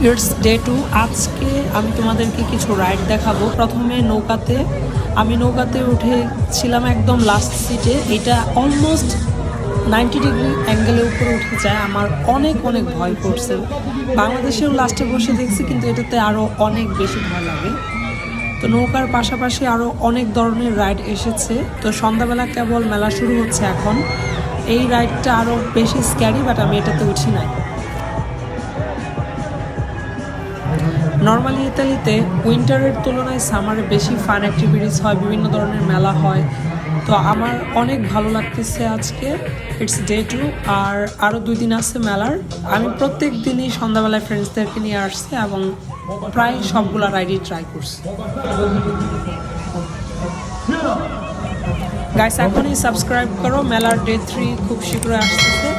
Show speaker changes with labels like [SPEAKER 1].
[SPEAKER 1] It's day 2। আজকে আমি তোমাদেরকে কিছু রাইড দেখাবো। প্রথমে আমি নৌকাতে উঠেছিলাম একদম লাস্ট সিটে। এটা অলমোস্ট 90 ডিগ্রি অ্যাঙ্গেলের উপরে উঠে যায়। আমার অনেক অনেক ভয় করছে। বাংলাদেশেও লাস্টে বসে দেখছি, কিন্তু এটাতে আরও অনেক বেশি ভয় লাগে। তো নৌকার পাশাপাশি আরও অনেক ধরনের রাইড এসেছে। তো সন্ধ্যাবেলা কেবল মেলা শুরু হচ্ছে এখন। এই রাইডটা আরও বেশি স্ক্যারি, বাট আমি এটাতে উঠি নাই। নর্মালি ইতালিতে উইন্টারের তুলনায় সামারে বেশি ফান অ্যাক্টিভিটিস হয়, বিভিন্ন ধরনের মেলা হয়। তো আমার অনেক ভালো লাগতেছে আজকে। ইটস ডে 2, আর আরও 2 দিন আছে মেলার। আমি প্রত্যেক দিনই সন্ধ্যাবেলায় ফ্রেন্ডসদেরকে নিয়ে আসছি এবং প্রায় সবগুলো রাইডই ট্রাই করছি। গাইস, এখনই সাবস্ক্রাইব করো। মেলার ডে 3 খুব শীঘ্রই আসতেছে।